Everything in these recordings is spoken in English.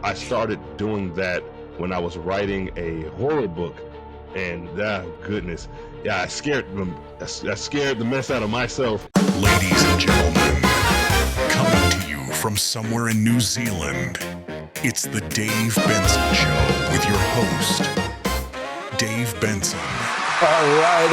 I started doing that when I was writing a horror book, and goodness, yeah, I scared the mess out of myself. Ladies and gentlemen, coming to you from somewhere in New Zealand, it's the Dave Benson Show with your host, Dave Benson. All right.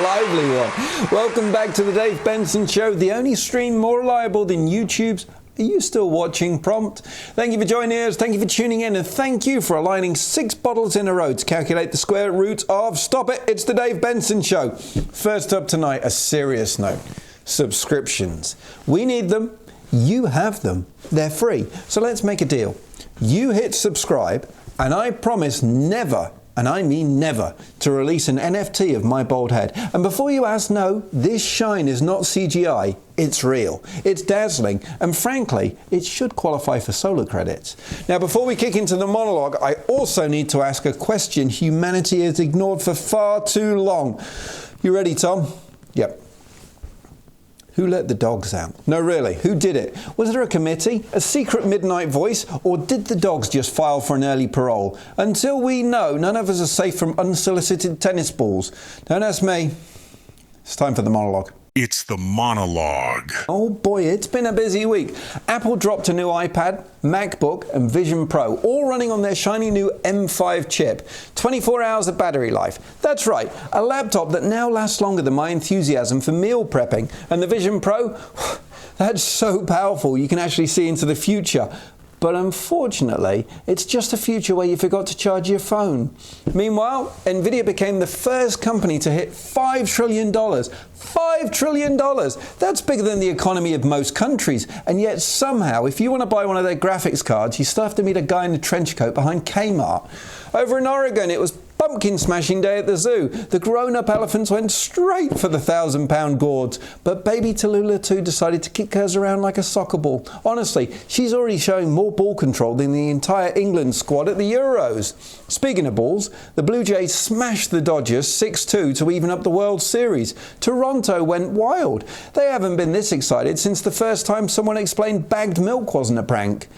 Lively one. Welcome back to the Dave Benson Show, the only stream more reliable than YouTube's "Are you still watching?" prompt. Thank you for joining us, thank you for tuning in, and thank you for aligning 6 bottles in a row to calculate the square root of, stop it, it's the Dave Benson Show. First up tonight, a serious note. Subscriptions. We need them. You have them. They're free. So let's make a deal. You hit subscribe, and I promise never, and I mean never, to release an NFT of my bald head. And before you ask, no, this shine is not CGI, it's real. It's dazzling, and frankly, it should qualify for solar credits. Now, before we kick into the monologue, I also need to ask a question humanity has ignored for far too long. You ready, Tom? Yep. Who let the dogs out? No, really, who did it? Was there a committee, a secret midnight voice, or did the dogs just file for an early parole? Until we know, none of us are safe from unsolicited tennis balls. Don't ask me. It's time for the monologue. It's the monologue. Oh boy, it's been a busy week. Apple dropped a new iPad, MacBook and Vision Pro, all running on their shiny new M5 chip. 24 hours of battery life. That's right, a laptop that now lasts longer than my enthusiasm for meal prepping. And the Vision Pro, that's so powerful you can actually see into the future. But unfortunately, it's just a future where you forgot to charge your phone. Meanwhile, Nvidia became the first company to hit $5 trillion. $5 trillion! That's bigger than the economy of most countries. And yet somehow, if you want to buy one of their graphics cards, you still have to meet a guy in a trench coat behind Kmart. Over in Oregon, it was pumpkin smashing day at the zoo. The grown-up elephants went straight for the 1,000-pound gourds, but baby Tallulah 2 decided to kick hers around like a soccer ball. Honestly, she's already showing more ball control than the entire England squad at the Euros. Speaking of balls, the Blue Jays smashed the Dodgers 6-2 to even up the World Series. Toronto went wild. They haven't been this excited since the first time someone explained bagged milk wasn't a prank.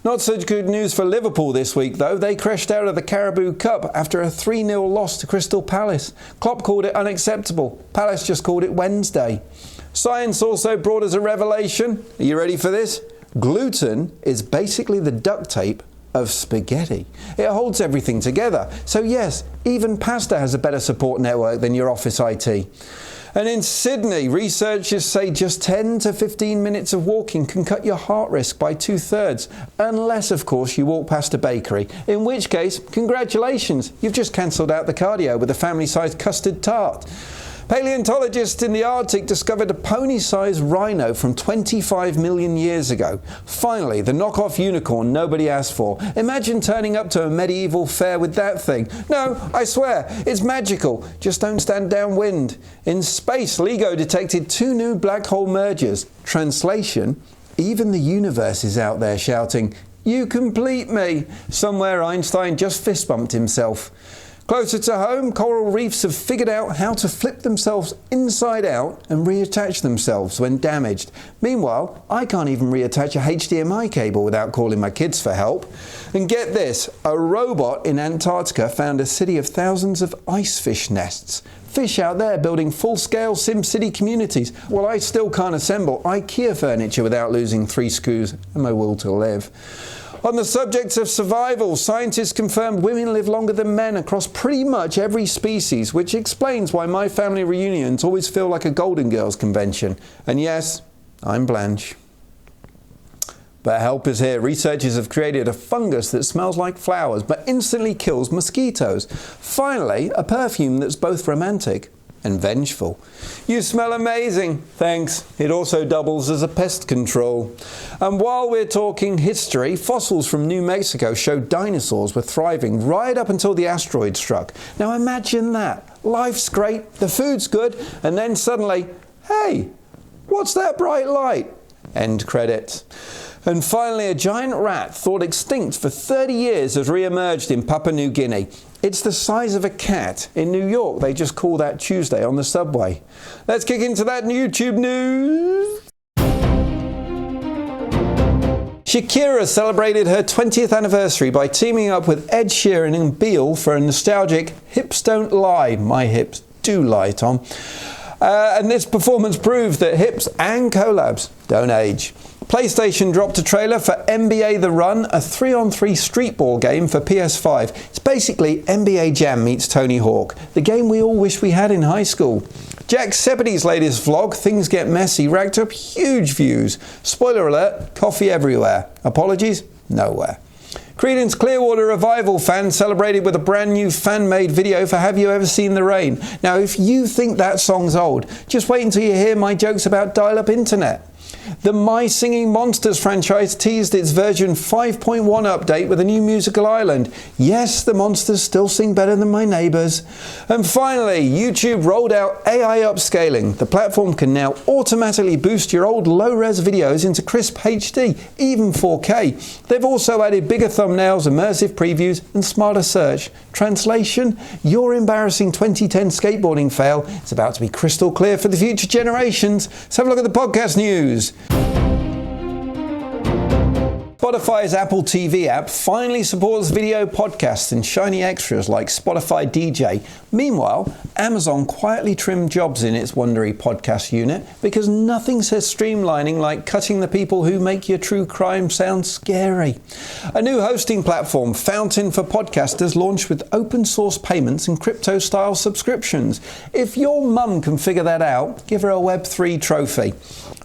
Not such good news for Liverpool this week, though. They crashed out of the Carabao Cup after a 3-0 loss to Crystal Palace. Klopp called it unacceptable. Palace just called it Wednesday. Science also brought us a revelation. Are you ready for this? Gluten is basically the duct tape of spaghetti. It holds everything together. So yes, even pasta has a better support network than your office IT. And in Sydney, researchers say just 10 to 15 minutes of walking can cut your heart risk by 2/3, unless, of course, you walk past a bakery, in which case, congratulations, you've just cancelled out the cardio with a family-sized custard tart. Paleontologists in the Arctic discovered a pony-sized rhino from 25 million years ago. Finally, the knockoff unicorn nobody asked for. Imagine turning up to a medieval fair with that thing. No, I swear, it's magical. Just don't stand downwind. In space, LIGO detected 2 new black hole mergers. Translation, even the universe is out there shouting, "You complete me!" Somewhere Einstein just fist bumped himself. Closer to home, coral reefs have figured out how to flip themselves inside out and reattach themselves when damaged. Meanwhile, I can't even reattach a HDMI cable without calling my kids for help. And get this, a robot in Antarctica found a city of thousands of ice fish nests. Fish out there building full-scale SimCity communities. Well, I still can't assemble IKEA furniture without losing 3 screws and my will to live. On the subject of survival, scientists confirmed women live longer than men across pretty much every species, which explains why my family reunions always feel like a Golden Girls convention. And yes, I'm Blanche. But help is here. Researchers have created a fungus that smells like flowers but instantly kills mosquitoes. Finally, a perfume that's both romantic and vengeful. You smell amazing. Thanks. It also doubles as a pest control. And while we're talking history, fossils from New Mexico show dinosaurs were thriving right up until the asteroid struck. Now imagine that. Life's great, the food's good, and then suddenly, hey, what's that bright light? End credits. And finally, a giant rat thought extinct for 30 years has re-emerged in Papua New Guinea. It's the size of a cat. In New York, they just call that Tuesday on the subway. Let's kick into that YouTube news. Shakira celebrated her 20th anniversary by teaming up with Ed Sheeran and Beale for a nostalgic Hips Don't Lie. My hips do lie, Tom. And this performance proved that hips and collabs don't age. PlayStation dropped a trailer for NBA The Run, a 3-on-3 streetball game for PS5. It's basically NBA Jam meets Tony Hawk, the game we all wish we had in high school. Jackseptice's latest vlog, Things Get Messy, racked up huge views. Spoiler alert, coffee everywhere. Apologies? Nowhere. Creedence Clearwater Revival fans celebrated with a brand new fan-made video for Have You Ever Seen the Rain? Now, if you think that song's old, just wait until you hear my jokes about dial-up internet. The My Singing Monsters franchise teased its version 5.1 update with a new musical island. Yes, the monsters still sing better than my neighbours. And finally, YouTube rolled out AI upscaling. The platform can now automatically boost your old low-res videos into crisp HD, even 4K. They've also added bigger thumbnails, immersive previews, and smarter search. Translation: your embarrassing 2010 skateboarding fail is about to be crystal clear for the future generations. Let's have a look at the podcast news. Spotify's Apple TV app finally supports video podcasts and shiny extras like Spotify DJ. Meanwhile, Amazon quietly trimmed jobs in its Wondery podcast unit because nothing says streamlining like cutting the people who make your true crime sound scary. A new hosting platform, Fountain for Podcasters, launched with open source payments and crypto-style subscriptions. If your mum can figure that out, give her a Web3 trophy.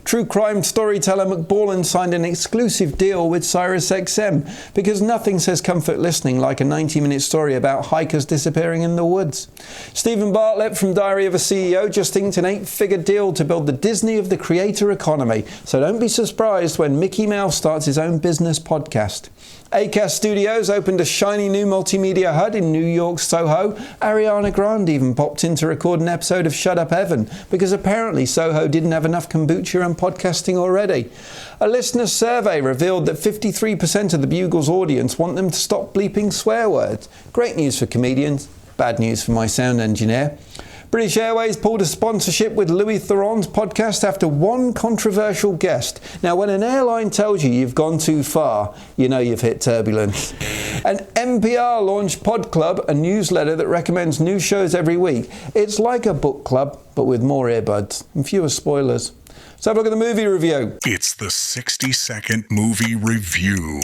True crime storyteller McBallen signed an exclusive deal with SiriusXM because nothing says comfort listening like a 90-minute story about hikers disappearing in the woods. Stephen Bartlett from Diary of a CEO just inked an 8-figure deal to build the Disney of the creator economy, so don't be surprised when Mickey Mouse starts his own business podcast. Acast Studios opened a shiny new multimedia hut in New York's Soho. Ariana Grande even popped in to record an episode of Shut Up Evan because apparently Soho didn't have enough kombucha and podcasting already. A listener survey revealed that 53% of the Bugle's audience want them to stop bleeping swear words. Great news for comedians, bad news for my sound engineer. British Airways pulled a sponsorship with Louis Theron's podcast after one controversial guest. Now, when an airline tells you you've gone too far, you know you've hit turbulence. And NPR launched Pod Club, a newsletter that recommends new shows every week. It's like a book club, but with more earbuds and fewer spoilers. Let's have a look at the movie review. It's the 60-second movie review.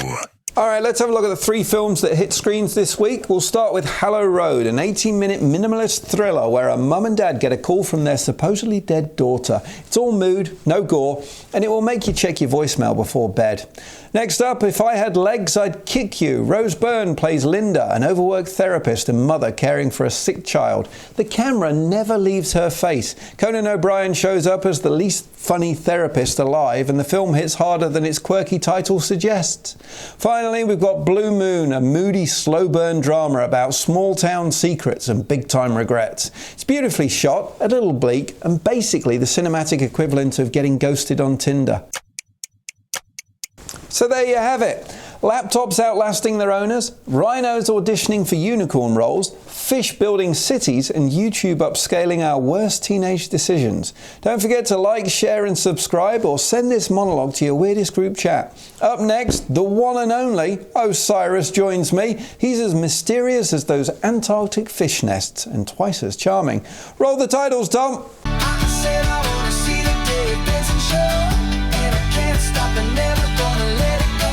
All right, let's have a look at the 3 films that hit screens this week. We'll start with Hallow Road, an 18-minute minimalist thriller where a mum and dad get a call from their supposedly dead daughter. It's all mood, no gore, and it will make you check your voicemail before bed. Next up, If I Had Legs, I'd Kick You. Rose Byrne plays Linda, an overworked therapist and mother caring for a sick child. The camera never leaves her face. Conan O'Brien shows up as the least funny therapist alive, and the film hits harder than its quirky title suggests. Finally, we've got Blue Moon, a moody, slow-burn drama about small-town secrets and big-time regrets. It's beautifully shot, a little bleak, and basically the cinematic equivalent of getting ghosted on Tinder. So there you have it. Laptops outlasting their owners, rhinos auditioning for unicorn roles, fish building cities, and YouTube upscaling our worst teenage decisions. Don't forget to like, share, and subscribe, or send this monologue to your weirdest group chat. Up next, the one and only Osiris joins me. He's as mysterious as those Antarctic fish nests and twice as charming. Roll the titles, Tom. I said I wanna see the Dave Benson Show, and I can't stop and never gonna let it go.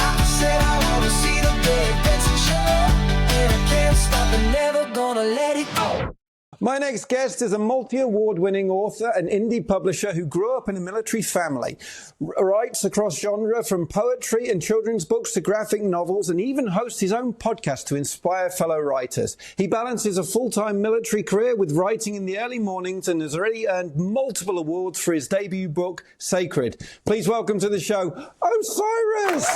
I said I wanna see the Dave Benson Show, and I can't stop and never gonna let it go. My next guest is a multi-award-winning author and indie publisher who grew up in a military family, writes across genre from poetry and children's books to graphic novels, and even hosts his own podcast to inspire fellow writers. He balances a full-time military career with writing in the early mornings and has already earned multiple awards for his debut book, Sacred. Please welcome to the show, Osiris!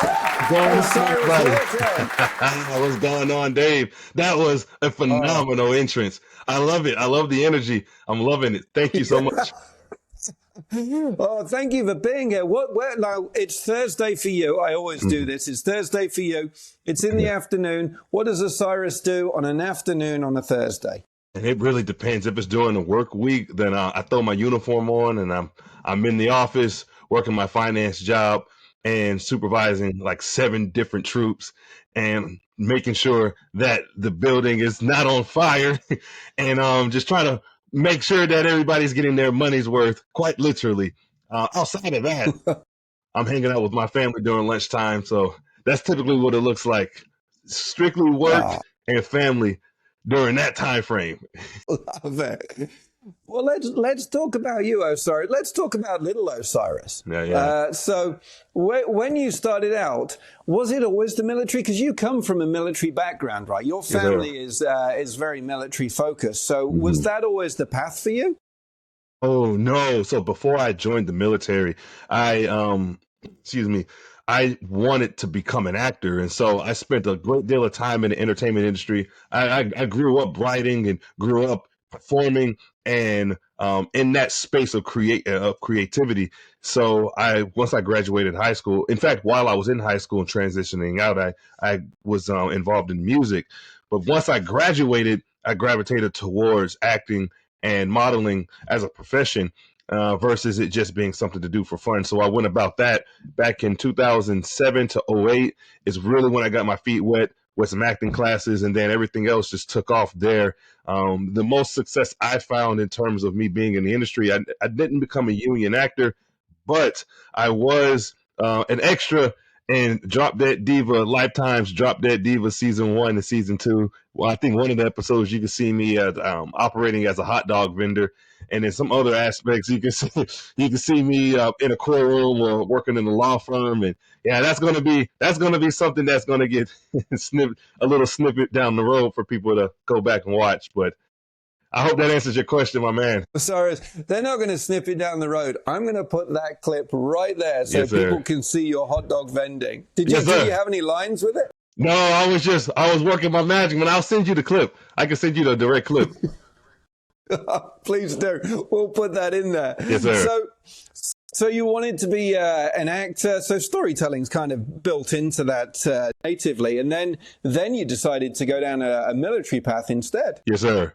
What's going on, Dave? That was a phenomenal entrance. I love it. I love the energy. I'm loving it. Thank you so much. Oh, thank you for being here. Now, it's Thursday for you. I always do this. It's Thursday for you. It's in the afternoon. What does Osiris do on an afternoon on a Thursday? And it really depends. If it's during the work week, then I throw my uniform on and I'm in the office working my finance job. and supervising like 7 different troops and making sure that the building is not on fire and just trying to make sure that everybody's getting their money's worth, quite literally. Outside of that, I'm hanging out with my family during lunchtime. So that's typically what it looks like. Strictly work and family during that time frame. Love it. Well, let's talk about you, Osiris. Let's talk about little Osiris. Yeah. So when you started out, was it always the military? Because you come from a military background, right? Your family is very military focused. So was that always the path for you? Oh no! So before I joined the military, I wanted to become an actor, and so I spent a great deal of time in the entertainment industry. I grew up writing and grew up performing, and in that space of creativity. So once I graduated high school, in fact, while I was in high school and transitioning out, I was involved in music. But once I graduated, I gravitated towards acting and modeling as a profession versus it just being something to do for fun. So I went about that back in 2007 to '08 is really when I got my feet wet with some acting classes, and then everything else just took off there. The most success I found in terms of me being in the industry, I didn't become a union actor, but I was an extra in Drop Dead Diva, Lifetime's Drop Dead Diva season 1 and season 2. Well, I think one of the episodes you can see me operating as a hot dog vendor, and in some other aspects you can see me in a courtroom or working in a law firm. And yeah, that's gonna be something that's gonna get a little snippet down the road for people to go back and watch. But I hope that answers your question, my man. Sorry, they're not going to snip it down the road. I'm going to put that clip right there so people can see your hot dog vending. Did you have any lines with it? No, I was working my magic, man. I'll send you the clip. I can send you the direct clip. Please do. We'll put that in there. Yes, sir. So you wanted to be an actor. So storytelling's kind of built into that natively, and then you decided to go down a military path instead. Yes, sir.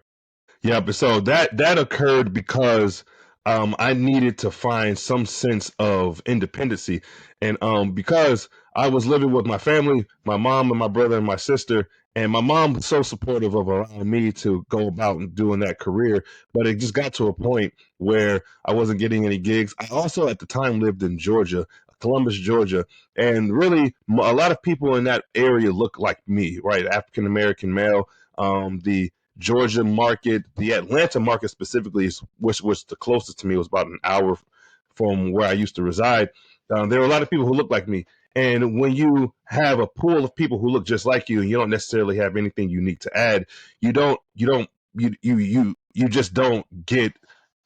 Yeah, but so that occurred because I needed to find some sense of independency, and because I was living with my family, my mom and my brother and my sister, and my mom was so supportive of allowing me to go about and doing that career, but it just got to a point where I wasn't getting any gigs. I also at the time lived in Georgia, Columbus, Georgia, and really a lot of people in that area look like me, right? African American male. The Georgia market, the Atlanta market specifically, which was the closest to me, was about an hour from where I used to reside. There were a lot of people who looked like me. And when you have a pool of people who look just like you and you don't necessarily have anything unique to add, you just don't get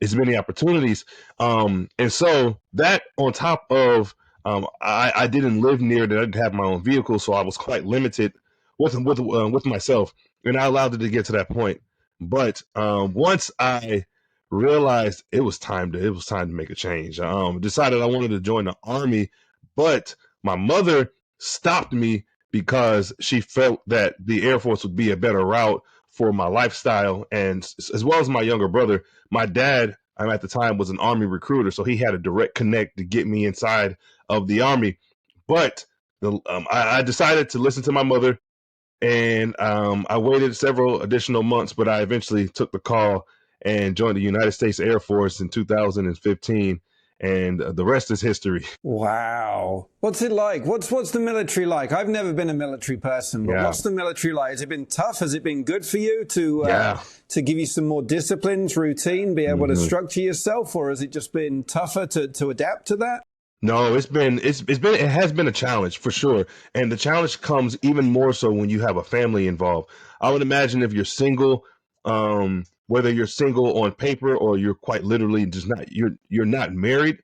as many opportunities. And so that on top of I didn't live near that, I didn't have my own vehicle, so I was quite limited with myself, and I allowed it to get to that point. But once I realized it was time to make a change, decided I wanted to join the Army, but my mother stopped me because she felt that the Air Force would be a better route for my lifestyle, and as well as my younger brother. My dad, at the time, was an Army recruiter, so he had a direct connect to get me inside of the Army. But I decided to listen to my mother, and I waited several additional months, but I eventually took the call and joined the United States Air Force in 2015. And the rest is history. Wow. What's it like? What's the military like? I've never been a military person, but what's the military like? Has it been tough? Has it been good for you to give you some more disciplines, routine, be able to structure yourself, or has it just been tougher to adapt to that? No, it has been a challenge for sure. And the challenge comes even more so when you have a family involved. I would imagine if you're single, whether you're single on paper or you're quite literally just you're not married,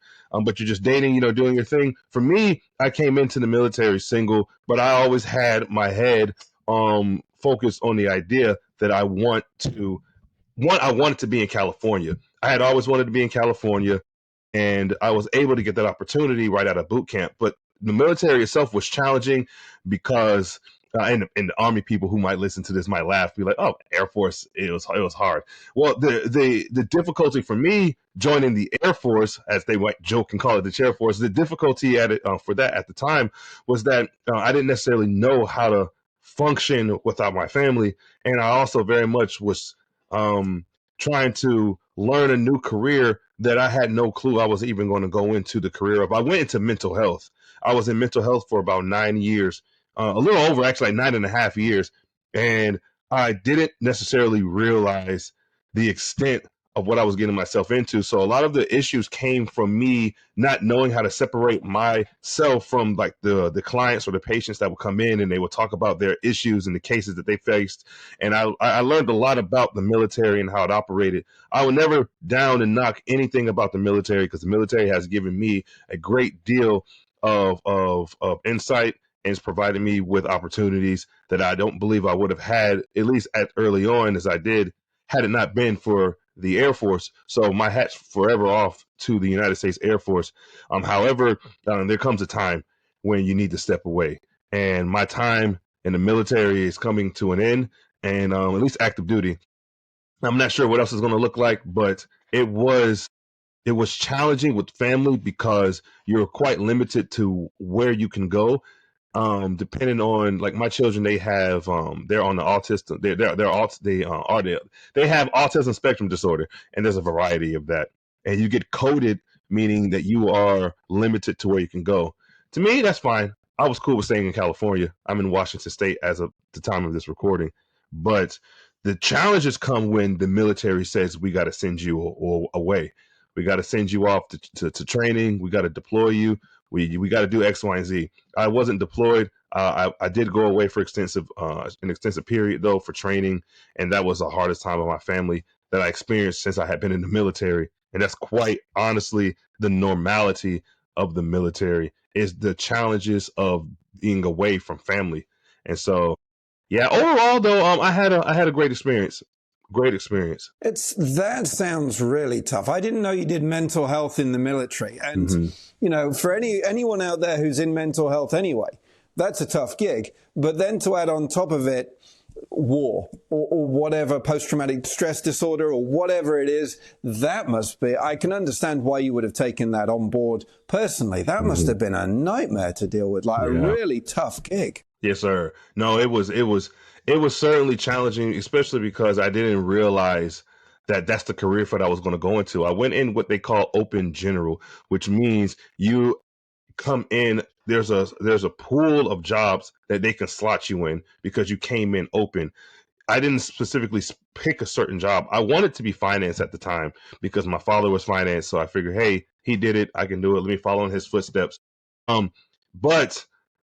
but you're just dating, doing your thing. For me, I came into the military single, but I always had my head focused on the idea that I wanted to be in California. I had always wanted to be in California, and I was able to get that opportunity right out of boot camp. But the military itself was challenging because and the Army people who might listen to this might laugh, be like, "Oh, Air Force, it was hard." Well, the difficulty for me joining the Air Force, as they might joke and call it the Chair Force, the difficulty at it for that at the time was that I didn't necessarily know how to function without my family, and I also very much was trying to learn a new career that I had no clue I was even going to go into the career of. I went into mental health. I was in mental health for about 9 years, a little over actually, like 9.5 years. And I didn't necessarily realize the extent of what I was getting myself into. So a lot of the issues came from me not knowing how to separate myself from like the clients or the patients that would come in and they would talk about their issues and the cases that they faced. And I learned a lot about the military and how it operated. I will never down and knock anything about the military, because the military has given me a great deal of insight, and it's provided me with opportunities that I don't believe I would have had, at least at early on as I did, had it not been for the Air Force. So my hat's forever off to the United States Air Force. However, there comes a time when you need to step away. And my time in the military is coming to an end, and at least active duty. I'm not sure what else is going to look like, but it was challenging with family because you're quite limited to where you can go. Depending on, like, my children, they have they're on the autism, they have autism spectrum disorder, and there's a variety of that, and you get coded, meaning that you are limited to where you can go. To me, that's fine. I was cool with staying in California. I'm in Washington State as of the time of this recording, but the challenges come when the military says we got to send you away. We got to send you off to training. We got to deploy you. We got to do X, Y, and Z. I wasn't deployed. I did go away for an extensive period though for training, and that was the hardest time of my family that I experienced since I had been in the military. And that's quite honestly the normality of the military, is the challenges of being away from family. And so, yeah, overall though, I had a great experience. Great experience. That sounds really tough. I didn't know you did mental health in the military. And, you know, for anyone out there who's in mental health anyway, that's a tough gig. But then to add on top of it, war or whatever, post-traumatic stress disorder or whatever it is, that must be, I can understand why you would have taken that on board personally. That must have been a nightmare to deal with, like a really tough gig. Yes, sir. No, it was certainly challenging, especially because I didn't realize that that's the career field I was going to go into. I went in what they call open general, which means you come in, there's a pool of jobs that they can slot you in because you came in open. I didn't specifically pick a certain job. I wanted to be finance at the time because my father was finance, so I figured, hey, he did it, I can do it. Let me follow in his footsteps. But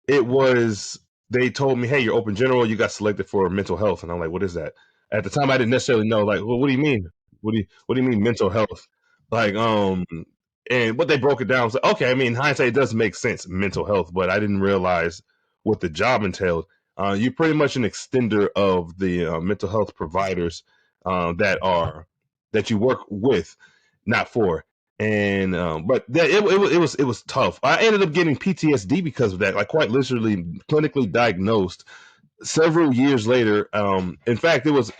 it was, they told me, hey, you're open general, you got selected for mental health. And I'm like, what is that? At the time, I didn't necessarily know, like, well, what do you mean? What do you mean mental health? Like, and what they broke it down was like, okay, I mean, in hindsight, it does make sense, mental health, but I didn't realize what the job entailed. You're pretty much an extender of the mental health providers that you work with, not for. And but it was tough. I ended up getting PTSD because of that, like quite literally clinically diagnosed several years later. In fact, it was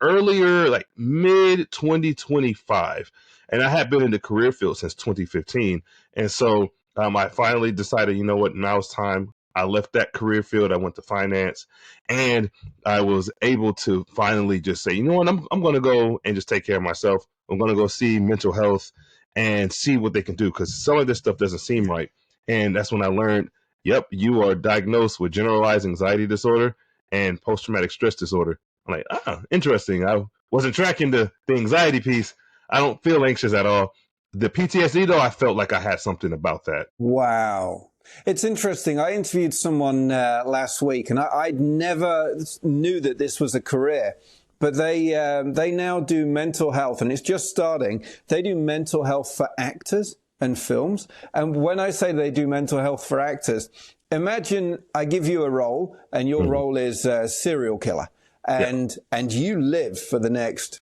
earlier, like mid 2025, and I had been in the career field since 2015. And so I finally decided, you know what, now it's time. I left that career field. I went to finance, and I was able to finally just say, you know what, I'm going to go and just take care of myself. I'm going to go see mental health and see what they can do, because some of this stuff doesn't seem right. And that's when I learned, yep, you are diagnosed with generalized anxiety disorder and post-traumatic stress disorder. I'm like, interesting. I wasn't tracking the anxiety piece. I don't feel anxious at all. The PTSD, though, I felt like I had something about that. Wow. It's interesting. I interviewed someone last week, and I never knew that this was a career. But they now do mental health, and it's just starting. They do mental health for actors and films. And when I say they do mental health for actors, imagine I give you a role, and your role is serial killer, and you live for the next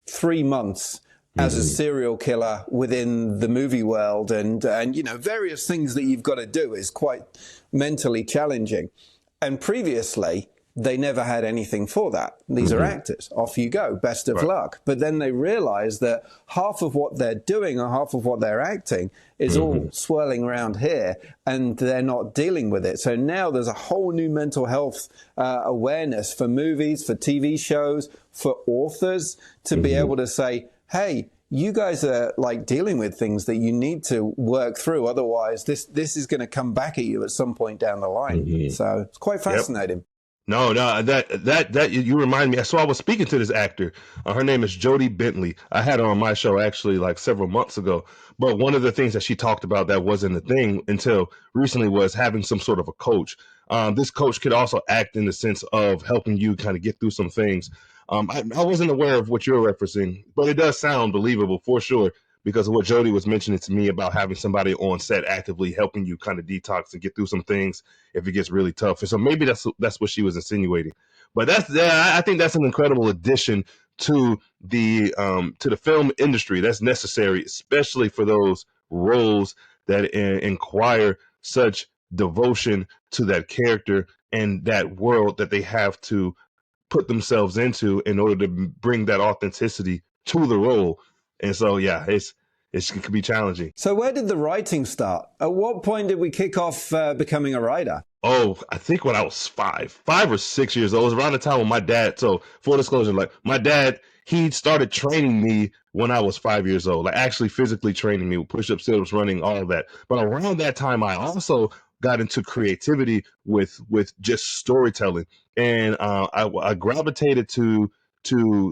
3 months as a serial killer within the movie world, and you know, various things that you've got to do is quite mentally challenging. And previously, they never had anything for that. These are actors. Off you go. Best of luck. But then they realize that half of what they're doing or half of what they're acting is all swirling around here, and they're not dealing with it. So now there's a whole new mental health awareness for movies, for TV shows, for authors to be able to say, hey, you guys are like dealing with things that you need to work through. Otherwise, this is going to come back at you at some point down the line. So it's quite fascinating. No, that you remind me. So I was speaking to this actor. Her name is Jodie Bentley. I had her on my show actually like several months ago. But one of the things that she talked about that wasn't a thing until recently was having some sort of a coach. This coach could also act in the sense of helping you kind of get through some things. I wasn't aware of what you're referencing, but it does sound believable for sure because of what Jody was mentioning to me about having somebody on set actively helping you kind of detox and get through some things if it gets really tough. And so maybe that's what she was insinuating. But I think that's an incredible addition to the film industry. That's necessary, especially for those roles that inquire such devotion to that character and that world that they have to put themselves into in order to bring that authenticity to the role. And so, yeah, it could be challenging. So where did the writing start? At what point did we kick off becoming a writer? Oh, I think when I was 5 or 6 years old. It was around the time when my dad, so full disclosure, like my dad, he started training me when I was 5 years old, like actually physically training me with push-ups, sit-ups, running, all of that. But around that time, I also got into creativity with just storytelling. And I gravitated to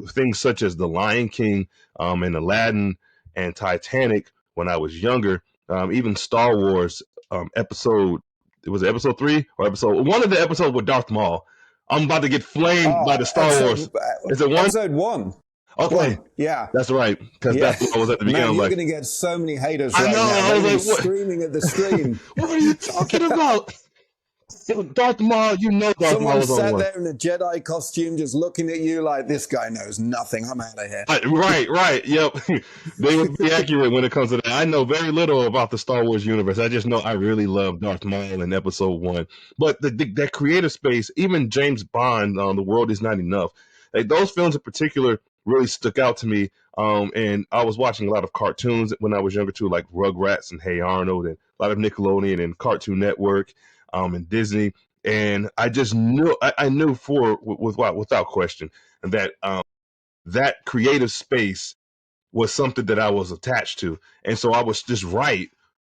things such as The Lion King and Aladdin and Titanic when I was younger. Even Star Wars episode, it was episode 3 or episode one of the episodes with Darth Maul. I'm about to get flamed by the Star Wars. Is it 1? Episode 1. Okay. 1. Yeah. That's right. Because that's what I was at the beginning. Man, you're like, going to get so many haters I right know, now. I was They're like, what? screaming at the screen. What are you talking about? Darth Maul, you know Darth Maul Someone was on sat one. there in a Jedi costume just looking at you like, this guy knows nothing. I'm out of here. Right. Yep. They would be accurate when it comes to that. I know very little about the Star Wars universe. I just know I really love Darth Maul in episode 1. But that creative space, even James Bond, The World Is Not Enough, like those films in particular really stuck out to me. And I was watching a lot of cartoons when I was younger too, like Rugrats and Hey Arnold, and a lot of Nickelodeon and Cartoon Network, and Disney. And I just knew, I knew without question that that creative space was something that I was attached to. And so I was just write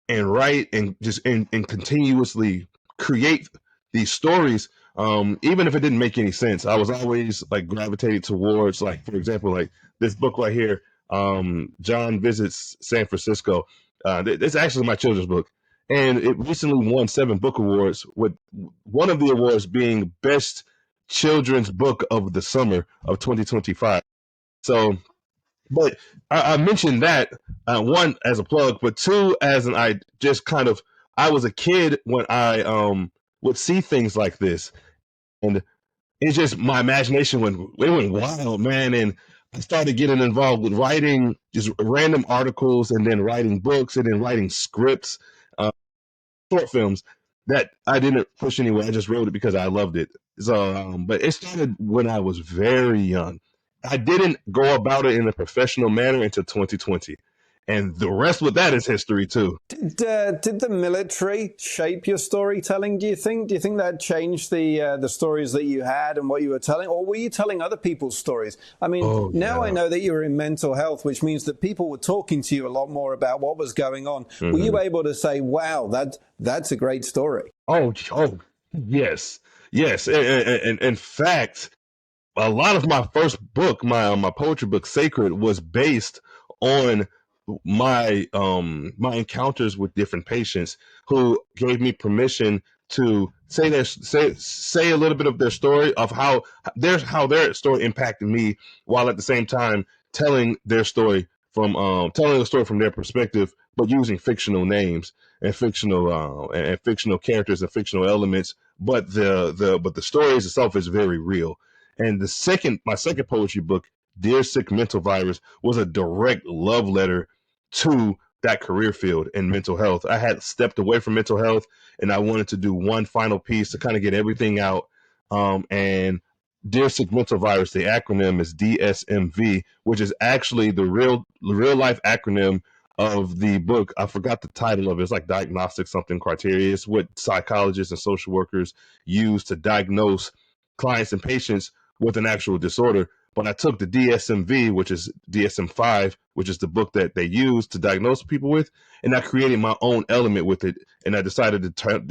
and just and continuously create these stories. Even if it didn't make any sense, I was always like gravitated towards, like, for example, like this book right here, John Visits San Francisco. It's actually my children's book. And it recently won 7 book awards, with one of the awards being Best Children's Book of the Summer of 2025. So, but I mentioned that, 1, as a plug, but 2, as I was a kid when I would see things like this. And it's just my imagination went wild, man. And I started getting involved with writing just random articles and then writing books and then writing scripts. Short films that I didn't push anywhere. I just wrote it because I loved it. So, but it started when I was very young. I didn't go about it in a professional manner until 2020. And the rest with that is history too. Did the military shape your storytelling, do you think? Do you think that changed the stories that you had and what you were telling? Or were you telling other people's stories? I mean, now I know that you were in mental health, which means that people were talking to you a lot more about what was going on. Were you able to say, wow, that's a great story? Oh, yes. And in fact, a lot of my first book, my poetry book, Sacred, was based on my encounters with different patients who gave me permission to say a little bit of their story, of how their story impacted me, while at the same time telling their story from telling a story from their perspective, but using fictional names and fictional characters and fictional elements. But the stories itself is very real. And my second poetry book, Dear Sick Mental Virus, was a direct love letter to that career field in mental health. I had stepped away from mental health, and I wanted to do one final piece to kind of get everything out. And Dear Sick Mental Virus, the acronym is DSMV, which is actually the real life acronym of the book. I forgot the title of it. It's like diagnostic something criteria. It's what psychologists and social workers use to diagnose clients and patients with an actual disorder. But I took the DSMV, which is DSM-5, which is the book that they use to diagnose people with, and I created my own element with it. And I decided to turn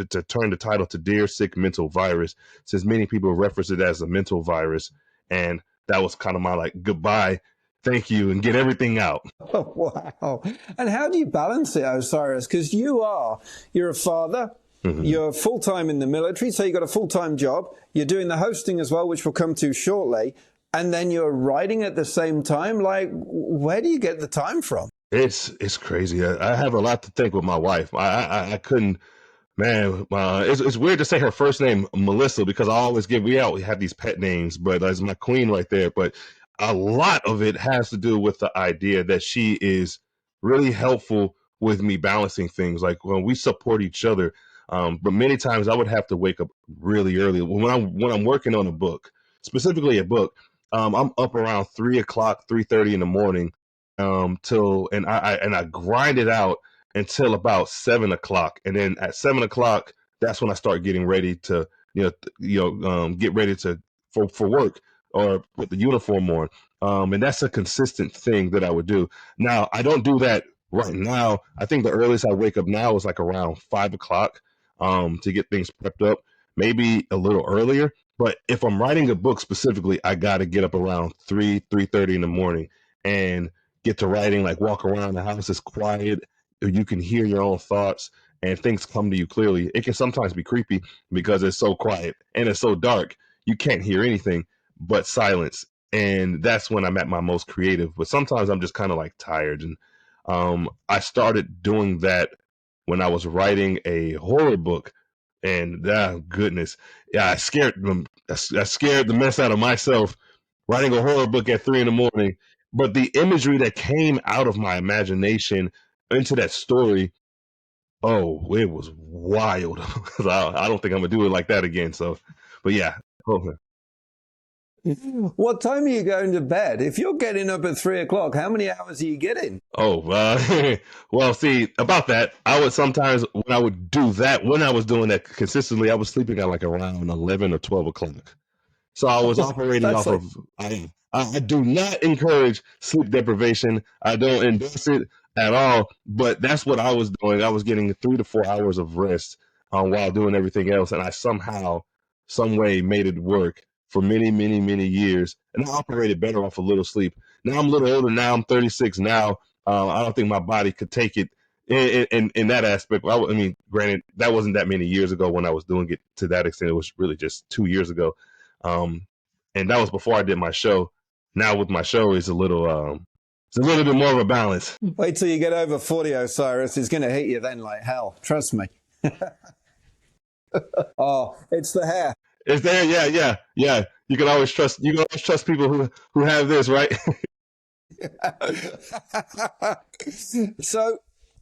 the title to Dear Sick Mental Virus, since many people reference it as a mental virus. And that was kind of my like goodbye, thank you, and get everything out. Oh, wow. And how do you balance it, Osiris? Because you're a father. Mm-hmm. You're full-time in the military, so you've got a full-time job. You're doing the hosting as well, which we'll come to shortly. And then you're writing at the same time. Like, where do you get the time from? It's crazy. I have a lot to think with my wife. I couldn't, man. It's weird to say her first name, Melissa, because I always we have these pet names, but that's my queen right there. But a lot of it has to do with the idea that she is really helpful with me balancing things. Like when we support each other. But many times I would have to wake up really early when I'm working on a book, specifically a book. I'm up around 3:00, 3:30 in the morning, and I grind it out until about 7:00, and then at 7:00, that's when I start getting ready to get ready to for work or put the uniform on. And that's a consistent thing that I would do. Now I don't do that right now. I think the earliest I wake up now is like around 5:00, to get things prepped up, maybe a little earlier. But if I'm writing a book specifically, I got to get up around 3:30 in the morning and get to writing, like walk around. The house is quiet. You can hear your own thoughts and things come to you clearly. It can sometimes be creepy because it's so quiet and it's so dark. You can't hear anything but silence. And that's when I'm at my most creative. But sometimes I'm just kind of like tired. And I started doing that when I was writing a horror book. And goodness, yeah, I scared the mess out of myself writing a horror book at 3 a.m. But the imagery that came out of my imagination into that story, oh, it was wild. I don't think I'm gonna do it like that again. So, but yeah. Oh. What time are you going to bed? If you're getting up at 3:00, how many hours are you getting? Oh, well, see, about that, I would sometimes, when I would do that, when I was doing that consistently, I was sleeping at like around 11 or 12 o'clock. So I was operating off of, I do not encourage sleep deprivation. I don't endorse it at all, but that's what I was doing. I was getting 3 to 4 hours of rest while doing everything else. And I somehow, some way made it work for many, many, many years. And I operated better off a little sleep. Now I'm a little older now. I'm 36 now. I don't think my body could take it in that aspect. I mean, granted, that wasn't that many years ago when I was doing it to that extent. It was really just 2 years ago. And that was before I did my show. Now with my show, it's a little bit more of a balance. Wait till you get over 40, Osiris. It's going to hit you then like hell. Trust me. Oh, it's the hair. It's there. Yeah. You can always trust people who have this, right? So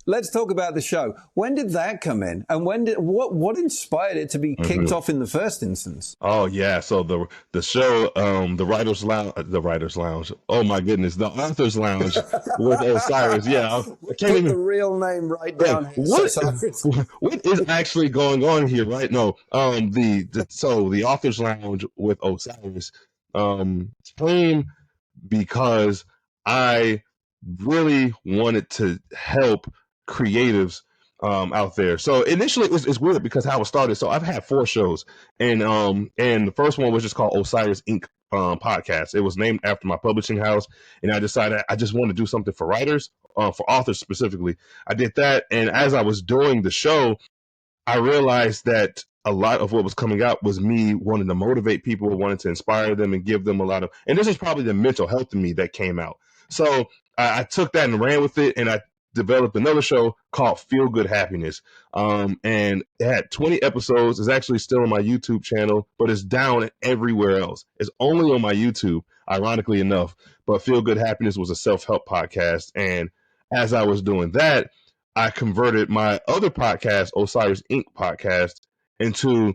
let's talk about the show. When did that come in? And what inspired it to be kicked off in the first instance? Oh yeah. So the show, the Writers Lounge. Oh my goodness. The Authors Lounge with Osiris. Yeah. I can't even the real name right down here. What is actually going on here, right? No. The Authors Lounge with Osiris came because I really wanted to help creatives out there. So initially it's weird because how it started. So I've had 4 shows, and the first one was just called Osiris Inc. Podcast. It was named after my publishing house, and I decided I just want to do something for writers, for authors specifically. I did that, and as I was doing the show, I realized that a lot of what was coming out was me wanting to motivate people, wanting to inspire them and give them a lot of, and this is probably the mental health in me that came out. So I took that and ran with it, and I developed another show called Feel Good Happiness. And it had 20 episodes. It's actually still on my YouTube channel, but it's down everywhere else. It's only on my YouTube, ironically enough. But Feel Good Happiness was a self-help podcast, and as I was doing that, I converted my other podcast, Osiris Inc. podcast, into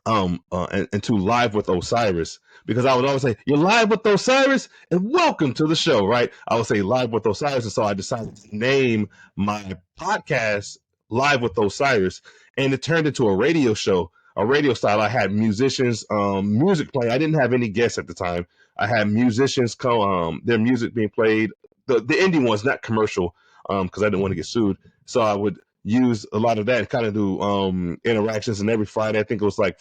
into Live with Osiris, because I would always say, "You're live with Osiris, and welcome to the show." Right? I would say Live with Osiris, and so I decided to name my podcast Live with Osiris, and it turned into a radio show, a radio style. I had musicians, music playing. I didn't have any guests at the time. I had musicians come, their music being played, the indie ones, not commercial, because I didn't want to get sued. So I would use a lot of that and kind of do interactions. And every Friday, I think it was like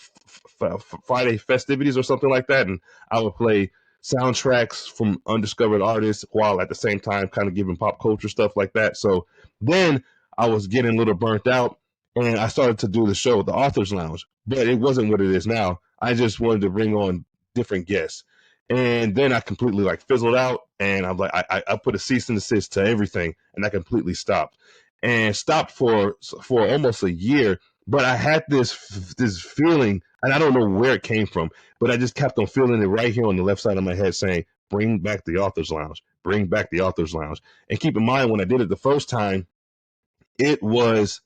Friday festivities or something like that, and I would play soundtracks from undiscovered artists while at the same time kind of giving pop culture stuff like that. So then I was getting a little burnt out, and I started to do the show, the Authors Lounge, but it wasn't what it is now. I just wanted to bring on different guests. And then I completely like fizzled out, and I'm like, I put a cease and desist to everything, and I completely stopped, and stopped for almost a year. But I had this feeling, and I don't know where it came from, but I just kept on feeling it right here on the left side of my head, saying, "Bring back the Authors Lounge, bring back the Authors Lounge." And keep in mind, when I did it the first time, it was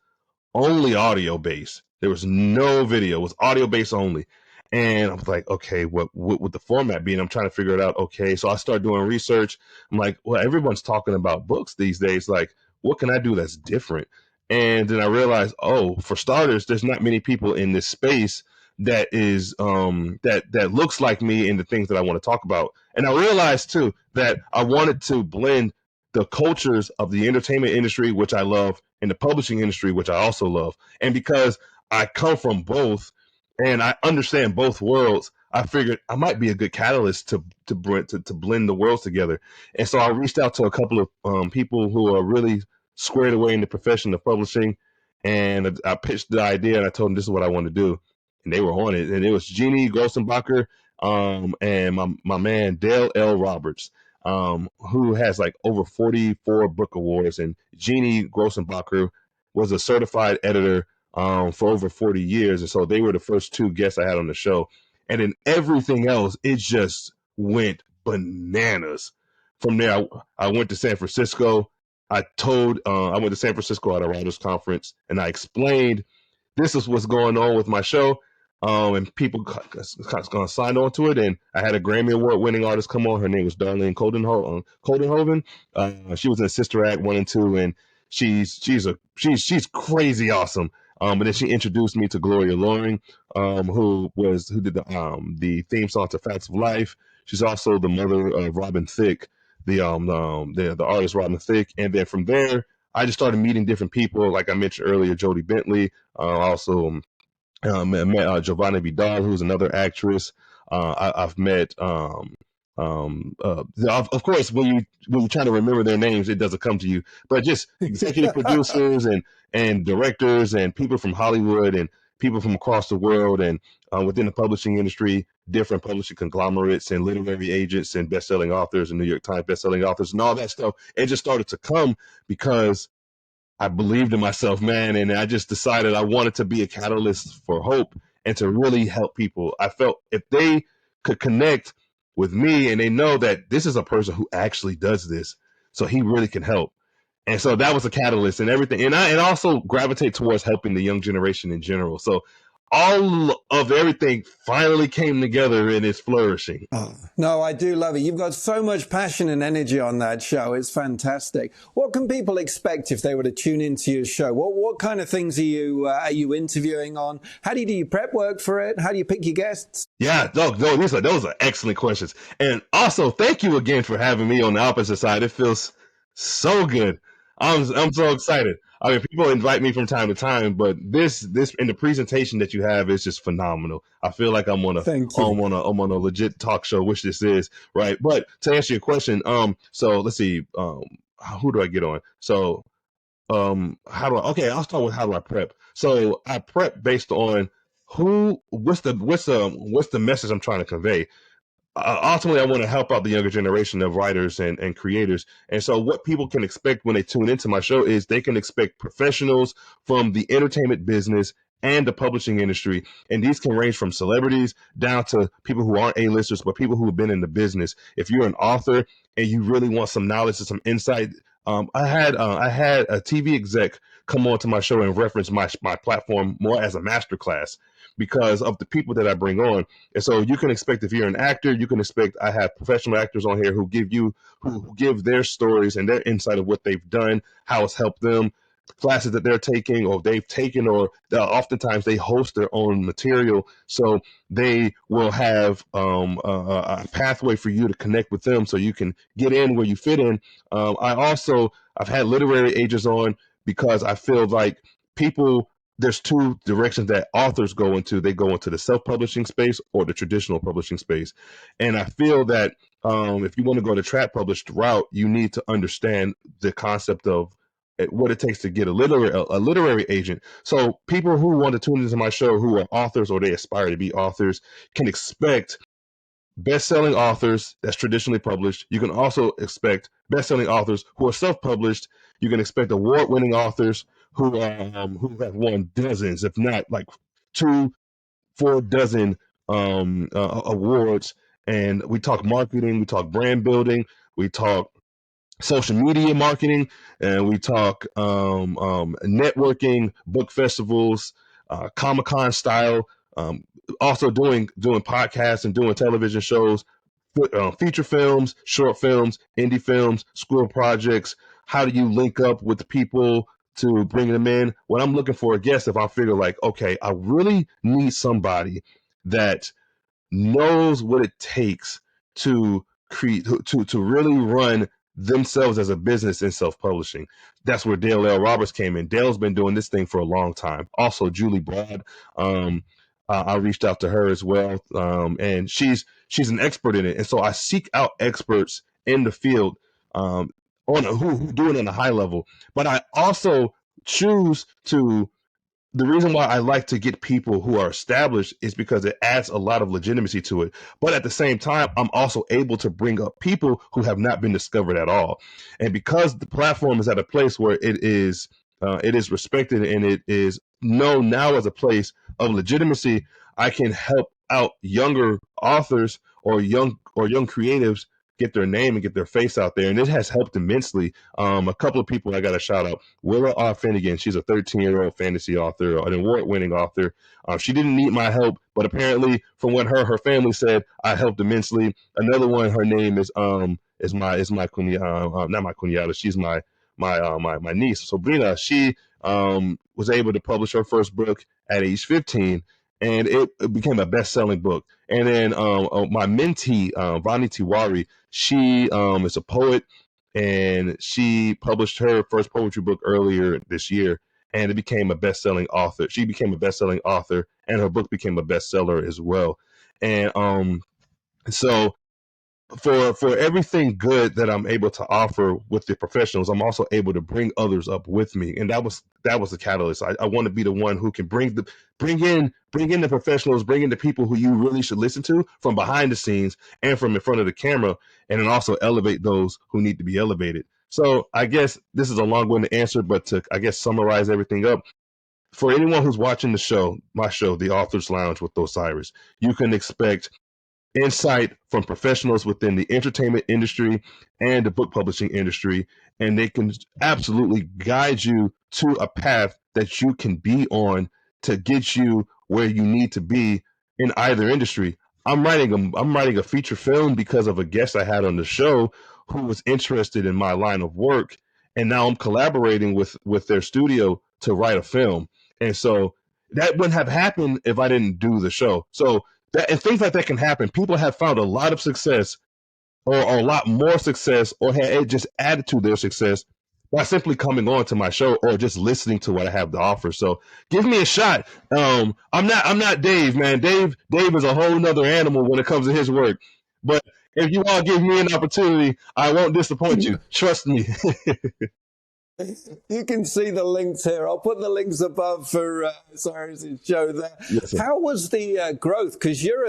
only audio based. There was no video. It was audio based only. And I was like, okay, what would the format be? And I'm trying to figure it out. Okay, so I start doing research. I'm like, well, everyone's talking about books these days. Like, what can I do that's different? And then I realized, oh, for starters, there's not many people in this space that is that looks like me in the things that I want to talk about. And I realized too that I wanted to blend the cultures of the entertainment industry, which I love, and the publishing industry, which I also love. And because I come from both and I understand both worlds, I figured I might be a good catalyst to blend the worlds together. And so I reached out to a couple of people who are really squared away in the profession of publishing, and I pitched the idea, and I told them this is what I want to do, and they were on it. And it was Jeannie Grossenbacher, and my man Dale L. Roberts, who has like over 44 book awards. And Jeannie Grossenbacher was a certified editor for over 40 years. And so they were the first two guests I had on the show. And then everything else, it just went bananas. From there, I went to San Francisco. I went to San Francisco at a writers conference, and I explained this is what's going on with my show. And people signed on to it, and I had a Grammy Award winning artist come on. Her name was Darlene Coldenhoven. She was in Sister Act 1 and 2, and she's crazy awesome. And then she introduced me to Gloria Loring, who did the theme song to Facts of Life. She's also the mother of Robin Thicke, the artist Robin Thicke. And then from there, I just started meeting different people, like I mentioned earlier, Jodie Bentley, also met Giovanna Vidal, who's another actress. I've met, of course, when you try to remember their names, it doesn't come to you. But just executive producers and directors and people from Hollywood and people from across the world, and within the publishing industry, different publishing conglomerates and literary agents and best-selling authors and New York Times best-selling authors and all that stuff. It just started to come because I believed in myself, man, and I just decided I wanted to be a catalyst for hope and to really help people. I felt if they could connect with me and they know that this is a person who actually does this, so he really can help. And so that was a catalyst and everything. And I also gravitate towards helping the young generation in general. So all of everything finally came together and it's flourishing. Oh, no, I do love it. You've got so much passion and energy on that show. It's fantastic. What can people expect if they were to tune into your show? What kind of things are you interviewing on? How do you do your prep work for it? How do you pick your guests? Yeah, those are excellent questions. And also, thank you again for having me on the opposite side. It feels so good. I'm so excited. I mean, people invite me from time to time, but this and the presentation that you have is just phenomenal. I feel like I'm on a legit talk show, which this is, right? But to answer your question, so let's see, who do I get on? So, I'll start with how do I prep? So I prep based on what's the message I'm trying to convey. Ultimately, I want to help out the younger generation of writers and creators. And so what people can expect when they tune into my show is they can expect professionals from the entertainment business and the publishing industry. And these can range from celebrities down to people who aren't A-listers, but people who have been in the business. If you're an author and you really want some knowledge and some insight, I had a TV exec come onto my show and reference my platform more as a masterclass because of the people that I bring on. And so you can expect, if you're an actor, you can expect I have professional actors on here who give their stories and their insight of what they've done, how it's helped them, classes that they're taking or they've taken, or oftentimes they host their own material. So they will have a pathway for you to connect with them so you can get in where you fit in. I've had literary agents on because I feel like there's two directions that authors go into. They go into the self-publishing space or the traditional publishing space. And I feel that if you want to go the trad published route, you need to understand the concept of what it takes to get a literary agent. So people who want to tune into my show who are authors or they aspire to be authors can expect best-selling authors that's traditionally published. You can also expect best-selling authors who are self-published. You can expect award-winning authors who have won dozens, if not like 4 dozen awards. And we talk marketing, we talk brand building, we talk social media marketing, and we talk networking, book festivals, Comic-Con style, also doing podcasts and doing television shows, feature films, short films, indie films, school projects. How do you link up with the people to bring them in? When I'm looking for a guest, if I figure like, okay, I really need somebody that knows what it takes to create to really run themselves as a business in self-publishing. That's where Dale L. Roberts came in. Dale's been doing this thing for a long time. Also, Julie Broad. I reached out to her as well, and she's an expert in it. And so I seek out experts in the field who do it on a high level. But I also choose to the reason why I like to get people who are established is because it adds a lot of legitimacy to it. But at the same time, I'm also able to bring up people who have not been discovered at all. And because the platform is at a place where it is respected and it is known now as a place of legitimacy, I can help out younger authors or young creatives get their name and get their face out there. And it has helped immensely. A couple of people I got to shout out. Willa R. Finnegan, she's a 13-year-old fantasy author, an award-winning author. She didn't need my help, but apparently from what her family said, I helped immensely. Another one, her name is my not my cuñada, she's my niece, Sabrina. She was able to publish her first book at age 15, and it became a best-selling book. And then my mentee, Vani Tiwari, she is a poet, and she published her first poetry book earlier this year, and it became a best-selling author. She became a best-selling author, and her book became a bestseller as well. And so for everything good that I'm able to offer with the professionals, I'm also able to bring others up with me, and that was the catalyst. I want to be the one who can bring in the professionals, bring in the people who you really should listen to from behind the scenes and from in front of the camera, and then also elevate those who need to be elevated. So I guess this is a long-winded answer, but to summarize everything up, for anyone who's watching my show, The Author's Lounge with Osiris, you can expect insight from professionals within the entertainment industry and the book publishing industry, and they can absolutely guide you to a path that you can be on to get you where you need to be in either industry. I'm writing a feature film because of a guest I had on the show who was interested in my line of work, and now I'm collaborating with their studio to write a film. And so that wouldn't have happened if I didn't do the show. So and things like that can happen. People have found a lot of success or a lot more success or had it just added to their success by simply coming on to my show or just listening to what I have to offer. So give me a shot. I'm not Dave, man. Dave is a whole nother animal when it comes to his work. But if you all give me an opportunity, I won't disappoint you. Trust me. You can see the links here. I'll put the links above for Cyrus's show there. Yes, sir. How was the growth? Because you're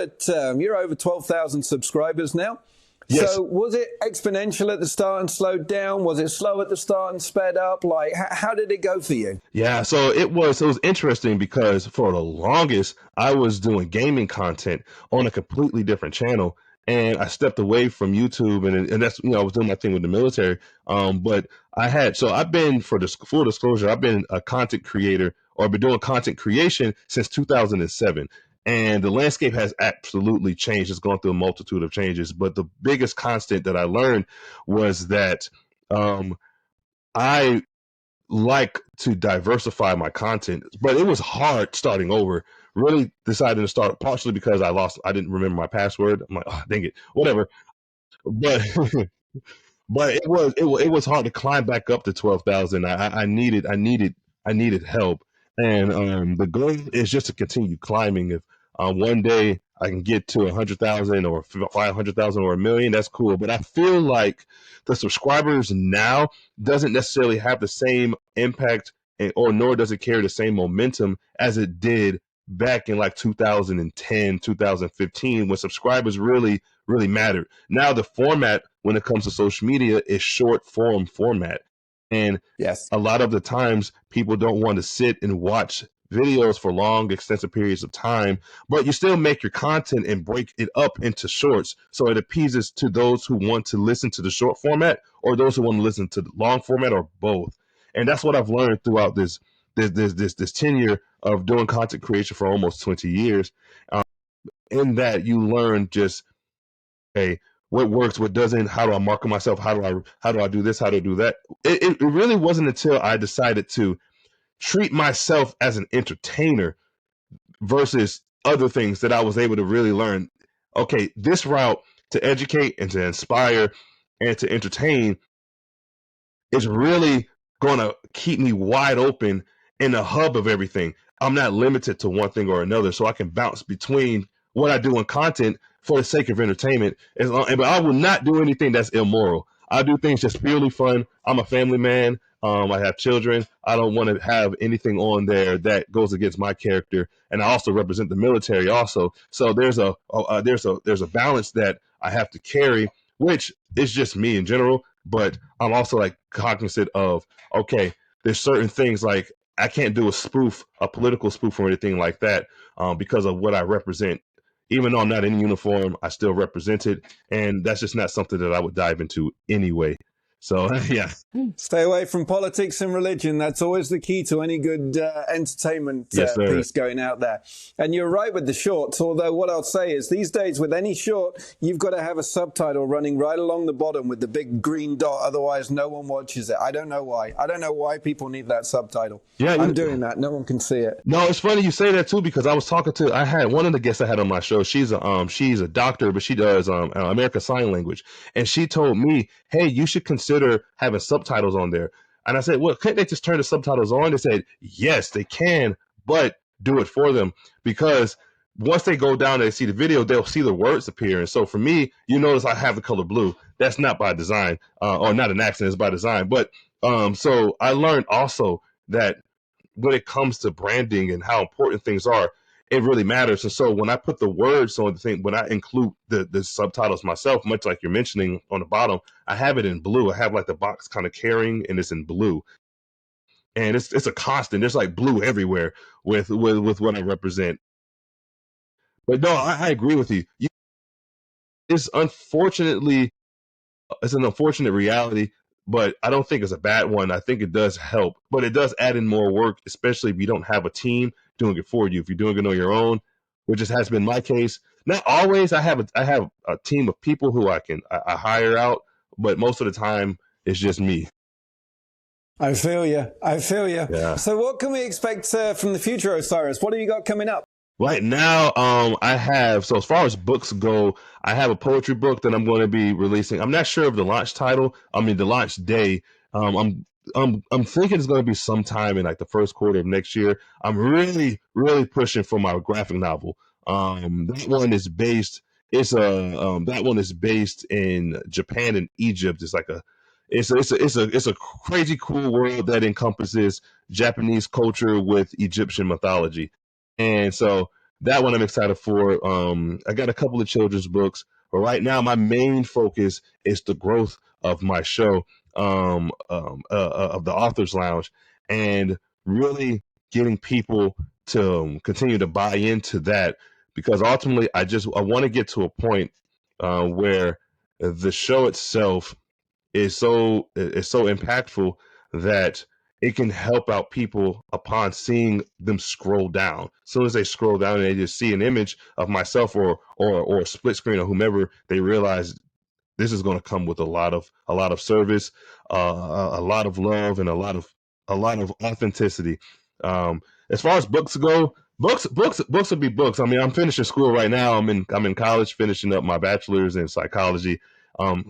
over 12,000 subscribers now. Yes. So was it exponential at the start and slowed down? Was it slow at the start and sped up? Like, how did it go for you? Yeah, so it was interesting because for the longest I was doing gaming content on a completely different channel. And I stepped away from YouTube, and that's, I was doing my thing with the military. But I've been, for this full disclosure, I've been a content creator, or been doing content creation since 2007. And the landscape has absolutely changed. It's gone through a multitude of changes. But the biggest constant that I learned was that um, I like to diversify my content, but it was hard starting over. Really decided to start partially because I didn't remember my password. I'm like, oh, dang it, whatever. But but it was hard to climb back up to 12,000. I needed help, and the goal is just to continue climbing. If one day I can get to 100,000 or 500,000 or a million, that's cool. But I feel like the subscribers now doesn't necessarily have the same impact, or nor does it carry the same momentum as it did back in like 2010, 2015, when subscribers really mattered. Now the format when it comes to social media is short form format. And Yes. a lot of the times people don't want to sit and watch videos for long, extensive periods of time, but you still make your content and break it up into shorts. So it appeases to those who want to listen to the short format, or those who want to listen to the long format, or both. And that's what I've learned throughout this tenure of doing content creation for almost 20 years. In that you learn just, hey, what works, what doesn't, how do I market myself, how do I do this, how do I do that. It really wasn't until I decided to treat myself as an entertainer versus other things that I was able to really learn, okay, this route to educate and to inspire and to entertain is really going to keep me wide open in the hub of everything. I'm not limited to one thing or another, so I can bounce between what I do in content for the sake of entertainment. But I will not do anything that's immoral. I do things just purely fun. I'm a family man. I have children. I don't want to have anything on there that goes against my character, and I also represent the military also. So there's a balance that I have to carry, which is just me in general. But I'm also like cognizant of, okay, there's certain things like I can't do a political spoof or anything like that, because of what I represent. Even though I'm not in uniform, I still represent it, and that's just not something that I would dive into anyway. So yeah. Stay away from politics and religion. That's always the key to any good entertainment Yes, piece going out there. And you're right with the shorts, although what I'll say is these days with any short, you've got to have a subtitle running right along the bottom with the big green dot. Otherwise, no one watches it. I don't know why. I don't know why people need that subtitle. Yeah, I'm doing that. No one can see it. No, it's funny you say that too, because I had one of the guests I had on my show. She's a doctor, but she does American Sign Language, and she told me, hey, you should consider having subtitles on there. And I said, well, couldn't they just turn the subtitles on? They said, yes, they can, but do it for them, because once they go down and they see the video, they'll see the words appear. And so for me, you notice I have the color blue. That's not by design, or not an accident, it's by design. But so I learned also that when it comes to branding and how important things are, it really matters. And so when I put the words on the thing, when I include the subtitles myself, much like you're mentioning on the bottom, I have it in blue. I have like the box kind of carrying, and it's in blue. And it's a constant. There's like blue everywhere with what I represent. But no, I agree with you. It's an unfortunate reality, but I don't think it's a bad one. I think it does help, but it does add in more work, especially if you don't have a team doing it for you. If you're doing it on your own, which has been my case. Not always. I have a team of people who I hire out, but most of the time it's just me. I feel you. Yeah. So what can we expect from the future, Osiris? What have you got coming up? Right now, so as far as books go, I have a poetry book that I'm going to be releasing. I'm not sure of the launch title. I mean, the launch day. I'm thinking it's going to be sometime in like the first quarter of next year. I'm really, really pushing for my graphic novel. That one is based. That one is based in Japan and Egypt. It's a crazy cool world that encompasses Japanese culture with Egyptian mythology. And so that one I'm excited for. I got a couple of children's books, but right now my main focus is the growth of my show, of the Authors Lounge, and really getting people to continue to buy into that, because ultimately I want to get to a point where the show itself is so impactful that it can help out people upon seeing them scroll down. As soon as they scroll down and they just see an image of myself or a split screen or whomever, they realize this is going to come with a lot of service, a lot of love, and a lot of authenticity. As far as books go, books will be books. I mean, I'm finishing school right now. I'm in college, finishing up my bachelor's in psychology.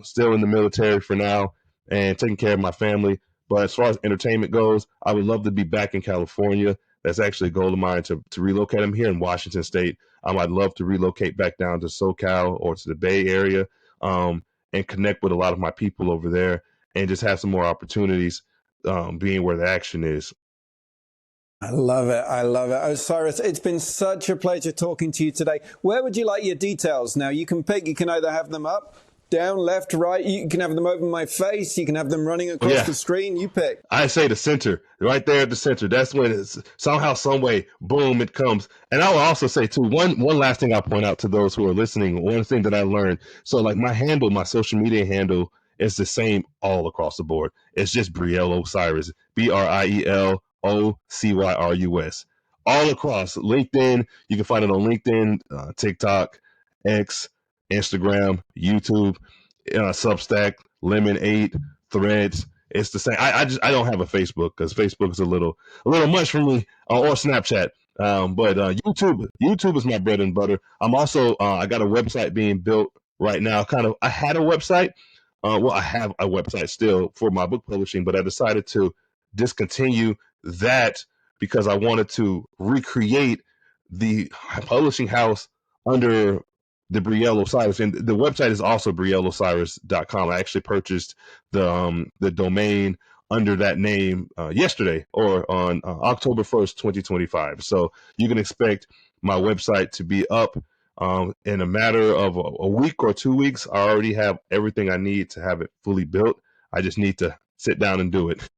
Still in the military for now, and taking care of my family. But as far as entertainment goes, I would love to be back in California. That's actually a goal of mine to relocate. I'm here in Washington State. I'd love to relocate back down to SoCal or to the Bay Area. And connect with a lot of my people over there and just have some more opportunities being where the action is. I love it. I love it. Osiris, it's been such a pleasure talking to you today. Where would you like your details? Now, you can pick. You can either have them up, down, left, right. You can have them over my face. You can have them running across the screen. You pick. I say the center, right there at the center. That's when it's somehow, some way, boom, it comes. And I will also say, too, one last thing I'll point out to those who are listening, one thing that I learned. So, like, my social media handle is the same all across the board. It's just Brielle Osiris, BrielOcyrus. All across LinkedIn. You can find it on LinkedIn, TikTok, X, Instagram, YouTube, Substack, Lemon8, Threads. It's the same. I don't have a Facebook because Facebook is a little much for me, or Snapchat. But YouTube is my bread and butter. I'm also I got a website being built right now. I had a website. I have a website still for my book publishing, but I decided to discontinue that because I wanted to recreate the publishing house under the Brielle Osiris, and the website is also brielleosiris.com. I actually purchased the domain under that name yesterday, or on October 1st, 2025. So you can expect my website to be up in a matter of a week or 2 weeks. I already have everything I need to have it fully built. I just need to sit down and do it.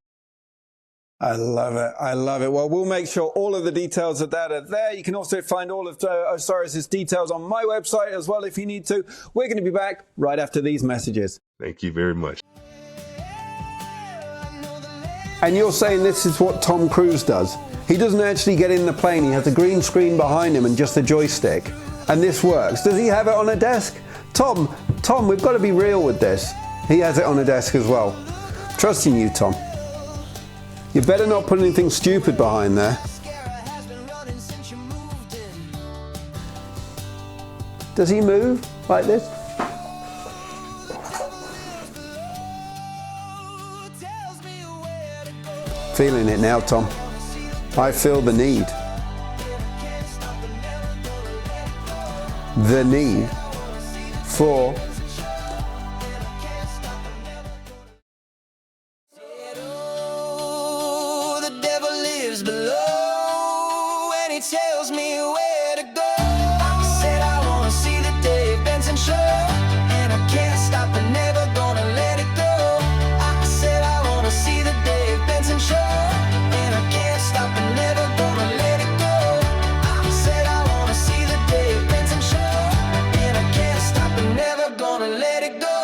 I love it. I love it. Well, we'll make sure all of the details of that are there. You can also find all of Osiris's details on my website as well if you need to. We're going to be back right after these messages. Thank you very much. And you're saying this is what Tom Cruise does. He doesn't actually get in the plane. He has a green screen behind him and just a joystick. And this works. Does he have it on a desk? Tom, we've got to be real with this. He has it on a desk as well. Trusting you, Tom. You better not put anything stupid behind there. Does he move like this? Feeling it now, Tom. I feel the need. The need for below and he tells me where to go. I said I wanna see the Dave Benson Show, and I can't stop and never gonna let it go. I said I wanna see the Dave Benson Show, and I can't stop and never gonna let it go. I said I wanna see the Dave Benson Show, and I can't stop and never gonna let it go.